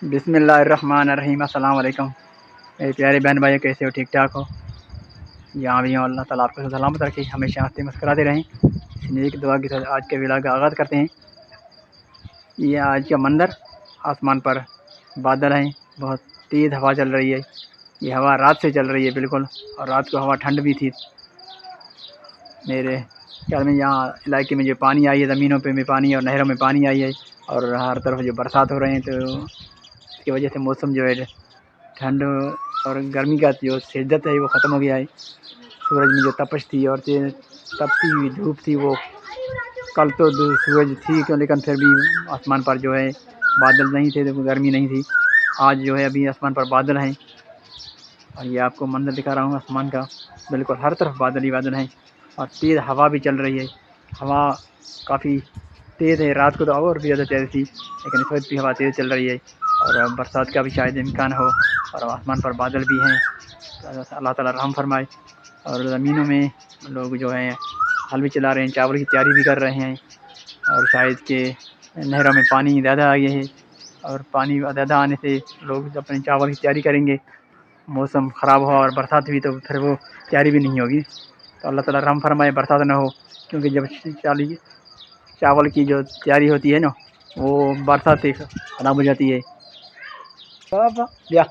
بسم اللہ الرحمن الرحیم۔ السلام علیکم میرے پیارے بہن بھائی، کیسے ہو؟ ٹھیک ٹھاک ہو؟ یہاں بھی ہوں۔ اللہ تعالیٰ آپ کو سلامت رکھے، ہمیشہ ہنستے مسکراتے رہیں۔ اس نیک دعا کے ساتھ آج کے ولاگ کا آغاز کرتے ہیں۔ یہ آج کا منظر، آسمان پر بادل ہیں، بہت تیز ہوا چل رہی ہے۔ یہ ہوا رات سے چل رہی ہے بالکل، اور رات کو ہوا ٹھنڈ بھی تھی۔ میرے خیال میں یہاں علاقے میں جو پانی آئی ہے، زمینوں پہ بھی پانی اور نہروں میں پانی آئی ہے، اور ہر طرف جو برسات ہو رہے ہیں، تو اس کی وجہ سے موسم جو ہے ٹھنڈ اور گرمی کا جو شدت ہے وہ ختم ہو گیا ہے۔ سورج میں جو تپش تھی اور تپتی ہوئی دھوپ تھی، وہ کل تو سورج تھی، لیکن پھر بھی آسمان پر جو ہے بادل نہیں تھے، تو گرمی نہیں تھی۔ آج جو ہے ابھی آسمان پر بادل ہیں، اور یہ آپ کو منظر دکھا رہا ہوں آسمان کا، بالکل ہر طرف بادل ہی بادل ہیں، اور تیز ہوا بھی چل رہی ہے۔ ہوا کافی تیز ہے، رات کو تو اور بھی زیادہ تیز تھی، لیکن اس وقت بھی ہوا تیز چل رہی ہے، اور برسات کا بھی شاید امکان ہو، اور آسمان پر بادل بھی ہیں۔ اللہ تعالیٰ رحم فرمائے۔ اور زمینوں میں لوگ جو ہیں ہل بھی چلا رہے ہیں، چاول کی تیاری بھی کر رہے ہیں، اور شاید کہ نہروں میں پانی زیادہ آ گیا ہے، اور پانی زیادہ آنے سے لوگ اپنے چاول کی تیاری کریں گے۔ موسم خراب ہوا اور برسات ہوئی تو پھر وہ تیاری بھی نہیں ہوگی، تو اللہ تعالیٰ رحم فرمائے، برسات نہ ہو، کیونکہ جب چاول کی جو تیاری ہوتی ہے نا، وہ برسات سے خراب ہو جاتی ہے۔ بیا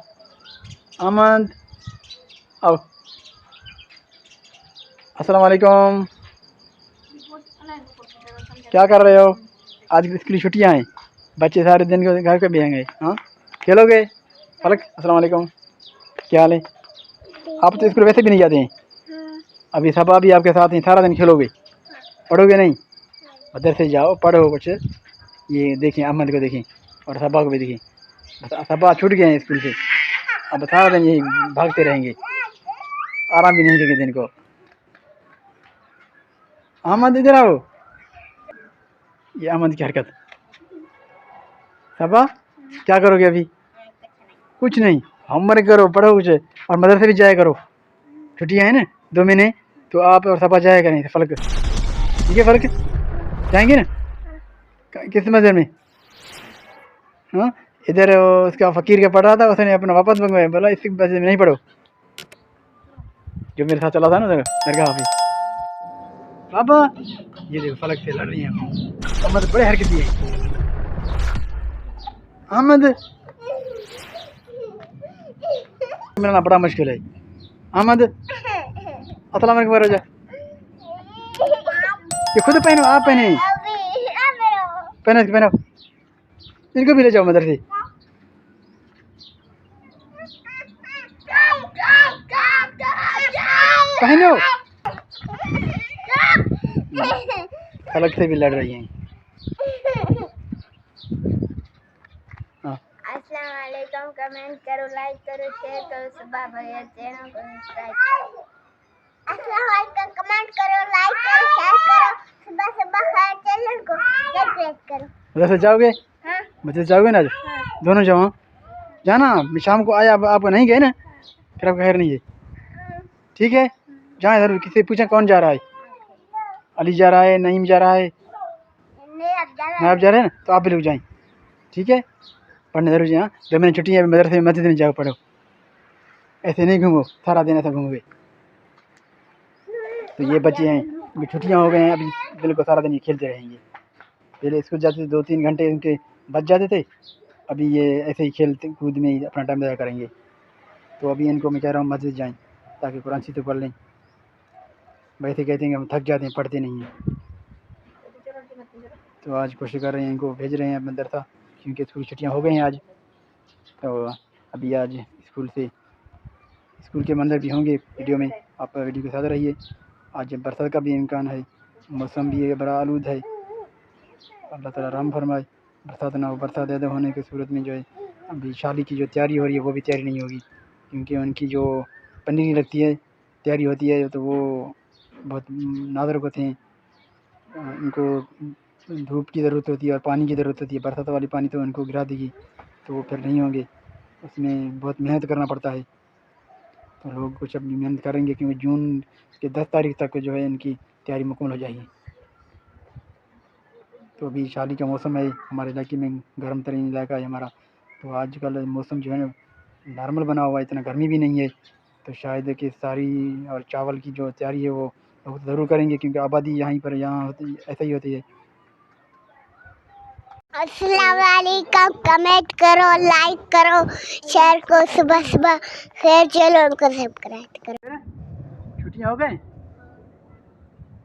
آمد او السلام علیکم، کیا کر رہے ہو؟ آج اس کی چھٹیاں ہیں، بچے سارے دن کو گھر پہ بھی ہیں گے، ہاں کھیلو گے؟ فلک السلام علیکم، کیا حال ہے؟ آپ تو اسکول ویسے بھی نہیں جاتے ہیں، ابھی صبا بھی آپ کے ساتھ ہیں، سارا دن کھیلو گے؟ پڑھو گے نہیں؟ مدرسے جاؤ، پڑھو بچے۔ یہ دیکھیں احمد کو دیکھیں، اور صبا کو بھی دیکھیں، صبا چھوٹ گئے ہیں اسکول سے، اب سارا دن یہی بھاگتے رہیں گے، آرام بھی نہیں دیں گے دن کو۔ احمد ادھر آؤ، یہ احمد کی حرکت۔ صبا کیا کرو گے ابھی؟ کچھ نہیں، ہوم ورک کرو، پڑھو کچھ، اور مدرسے بھی جایا کرو۔ چھٹیاں ہیں نا 2 مہینے، تو آپ اور صبا جایا کریں فلک، ٹھیک ہے؟ فلک جائیں گے نا؟ کس مدرسے میں؟ ہاں ادھر اس کا فقیر کا پڑھ رہا تھا، اس نے اپنا واپس منگوایا، بولا اس کی مدرسے میں نہیں پڑھو، جو میرے ساتھ چلا تھا نا درگاہ پہ۔ بابا یہ دیکھو فلک سے لڑ رہی ہیں، احمد بڑے حرکتی ہیں۔ احمد ملنا بڑا مشکل ہے۔ احمد السلام علیکم رجا، یہ خود پہنو، آپ پہنے پہنو ان کو بھی لے جاؤ مدرسے۔ پہنو، فلک سے بھی لڑ رہی ہیں۔ السلام علیکم، کمنٹ کرو، لائک کرو، شیئر کرو، صبح بھیا چینل کو سبسکرائب کرو۔ السلام علیکم، کمنٹ کرو، لائک کرو، شیئر کرو، صبح خیر چینل کو سبسکرائب کرو۔ مدرسے جاؤ گے؟ ہاں مدرسے جاؤ گے نا؟ دونوں جاؤ، جانا شام کو آیا، آپ نہیں گئے نا، پھر آپ کا خیر نہیں ہے، ٹھیک ہے؟ جائیں ضرور، کسی سے پوچھیں کون جا رہا ہے، علی جا رہا ہے، نعیم جا رہا ہے، آپ جا رہے ہیں نا، تو آپ بھی لوگ جائیں، ٹھیک ہے؟ پڑھنے ضرور جائیں، 2 مہینے چھٹیاں ہیں، مدرسے مسجد میں جاؤ پڑھو، ایسے نہیں گھومو سارا دن، ایسا گھومو گے تو یہ بچے ہیں، ابھی چھٹیاں ہو گئے ہیں، ابھی دل کو سارا دن یہ کھیلتے رہیں گے۔ پہلے اسکول جاتے تھے 2-3 گھنٹے ان کے بچ جاتے تھے، ابھی یہ ایسے ہی کھیلتے کود میں ہی اپنا ٹائم ضائع کریں گے، تو ابھی ان کو میں کہہ رہا ہوں مسجد جائیں، تاکہ قرآن سے تو پڑھ لیں، ویسے کہتے ہیں کہ ہم تھک جاتے ہیں، پڑھتے نہیں ہیں، تو آج کوشش کر رہے ہیں ان کو بھیج رہے ہیں مدرسہ، کیونکہ اسکول چھٹیاں ہو گئی ہیں آج، تو ابھی آج اسکول کے منظر بھی ہوں گے ویڈیو میں، آپ ویڈیو کے ساتھ رہیے۔ آج برسات کا بھی امکان ہے، موسم بھی بڑا آلود ہے، اللہ تعالیٰ رحم فرمائے، برسات نہ ہو، برسات زیادہ ہونے کی صورت میں جو ہے ابھی شادی کی جو تیاری ہو رہی ہے وہ بھی تیاری نہیں ہوگی، کیونکہ ان کی جو پنڈی لگتی ہے، تیاری ہوتی ہے، تو وہ بہت نازک ہوتے ہیں، ان کو دھوپ کی ضرورت ہوتی ہے اور پانی کی ضرورت ہوتی ہے، برسات والی پانی تو ان کو گرا دے گی، تو وہ پھر نہیں ہوں گے، اس میں بہت محنت کرنا پڑتا ہے، تو لوگ کچھ اپنی محنت کریں گے، کیونکہ جون کے 10 تاریخ تک جو ہے ان کی تیاری مکمل ہو جائے گی۔ تو ابھی شادی کا موسم ہے، ہمارے علاقے میں گرم ترین علاقہ ہے ہمارا، تو آج کل موسم جو ہے نا نارمل بنا ہوا ہے، اتنا گرمی بھی نہیں ہے، تو شاید کہ ساری اور چاول کی جو تیاری ہے وہ لوگ ضرور کریں گے، کیونکہ آبادی یہاں ہوتی ایسا ہی ہوتی ہے. السلام علیکم. کمنٹ کرو، لائک کرو، شیئر کرو. صبح صبح خیر چینل کو سبسکرائب کرو. چھٹیاں ہو گئے؟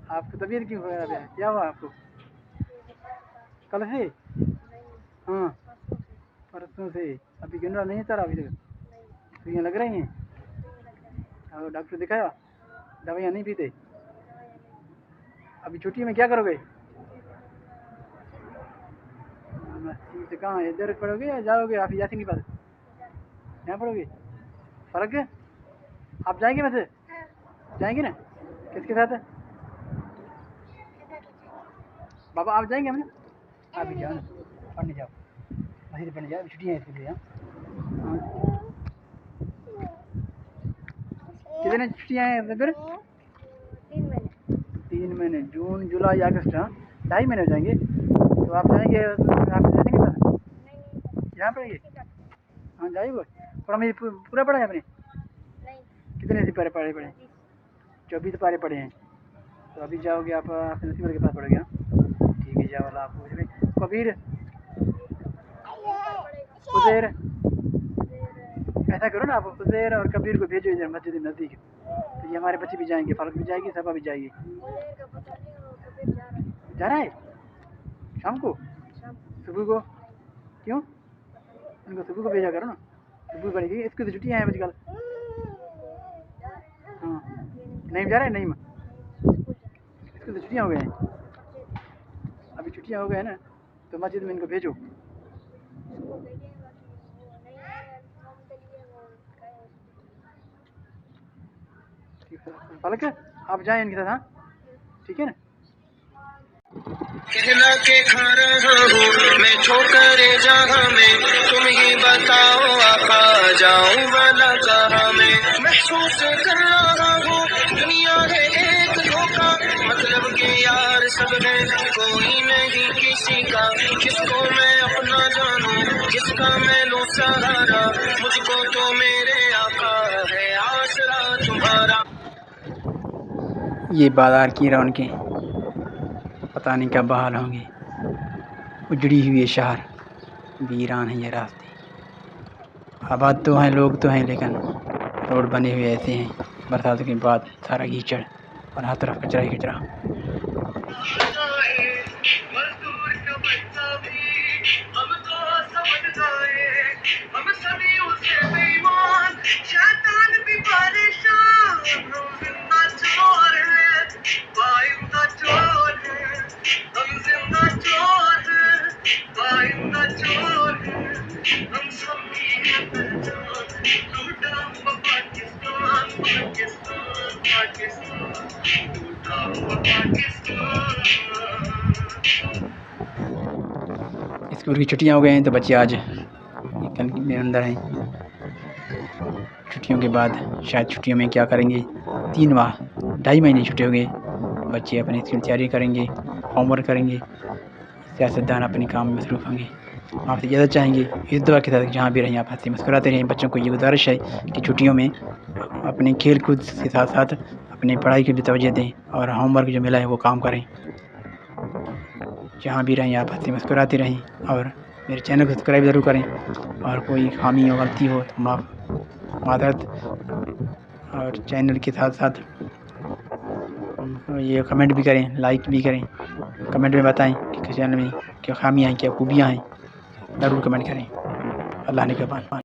آپ کی طبیعت کیوں خراب ہے؟ کیا ہوا آپ کو؟ کل سے؟ ہاں پرسوں سے. ابھی گنرا نہیں اترا ابھی تک؟ سوئیاں لگ رہی ہیں؟ اور ڈاکٹر دکھایا؟ دوائیاں نہیں پیتے؟ ابھی چھٹی میں کیا کرو گے؟ مسجد سے کہاں ادھر پڑھو گے یا جاؤ گے آپ یاسین کے پاس؟ یہاں پڑھو گے؟ فرق ہے؟ آپ جائیں گے ویسے؟ جائیں گے نا؟ کس کے ساتھ؟ بابا آپ جائیں گے؟ ہم نا آپ بھی جاؤ نا، پڑھنے جاؤ، مسجد پڑھنے جاؤ، چھٹیاں ہیں اس کے لیے. ہاں کتنے چھٹیاں ہیں پھر؟ 3 مہینے، جون جولائی اگست. ہاں 2.5 مہینے ہو جائیں گے. تو آپ جائیں گے آپ جائیں گے پاس یہاں پڑھیں گے؟ ہاں جائیے گا. اور ہمیں پورا پڑھا ہے آپ نے؟ کتنے سے پڑھے 24 پارے پڑھے ہیں. تو ابھی جاؤ گے آپ نصیب کے پاس پڑھو گے. ٹھیک ہے جاؤ. آپ پوچھ رہے کبیر عزیر، ایسا کرو نا آپ عزیر اور کبیر کو بھیجو ادھر مسجد نزدیک، تو یہ ہمارے بچے بھی جائیں گے، فلک بھی جائے گی، صفا بھی جائے گی. جا رہا ہے شام کو؟ صبح کو کیوں؟ ان کو صبح کو بھیجا کرو نا، صبح پڑے گی. اس کی تو چھٹیاں ہیں آج کل. ہاں نہیں جا رہے؟ نہیں اس کی تو چھٹیاں ہو گئے ہیں. ابھی چھٹیاں ہو گئے ہیں نا، تو مسجد میں ان کو بھیجو. فلک آپ جائیں ان کے ساتھ. ہاں ٹھیک ہے نا. کہنا کہ کھا رہا ہوں میں ٹھوکر جہاں میں، تم ہی بتاؤ آقا جاؤں والا کہاں میں. محسوس کر رہا ہوں دنیا ہے ایک دھوکا، مطلب کہ یار سب ہے کوئی نہیں کسی کا. کس کو میں اپنا جانوں، کس کا میں لوں سہارا، مجھ کو تو میرے آقا ہے آسرا تمہارا. یہ بازار کی رونقیں پتہ نہیں کب بحال ہوں گے. اجڑی ہوئی شہر، ویران ہیں یہ راستے. آباد تو ہیں، لوگ تو ہیں، لیکن روڈ بنے ہوئے ایسے ہیں برسات کے بعد سارا کیچڑ اور ہر طرف کچرا ہی کچرا. اسکول کی چھٹیاں ہو گئے ہیں تو بچے آج کل کے اندر ہیں. چھٹیوں کے بعد شاید چھٹیوں میں کیا کریں گے. 2.5 مہینے چھٹی ہو گئے، بچے اپنی اسکول تیاری کریں گے، ہوم ورک کریں گے، سیاستدان اپنے کام میں مصروف ہوں گے. آپ سے اجازت چاہیں گے اس دعا کے ساتھ جہاں بھی رہیں آپ ہنستے مسکراتے رہیں. بچوں کو یہ گزارش ہے کہ چھٹیوں میں اپنے کھیل کود کے ساتھ ساتھ اپنی پڑھائی کی بھی توجہ دیں اور ہوم ورک جو ملا ہے وہ کام کریں. جہاں بھی رہیں آپ ہنستے مسکراتے رہیں اور میرے چینل کو سبسکرائب ضرور کریں. اور کوئی خامی یا غلطی ہو تو معذرت. اور چینل کے ساتھ ساتھ یہ کمنٹ بھی کریں، لائک بھی کریں. کمنٹ میں بتائیں کہ چینل میں کیا خامیاں ہیں، کیا خوبیاں ہیں، ضرور کمنٹ کریں. اللہ نے کے بعد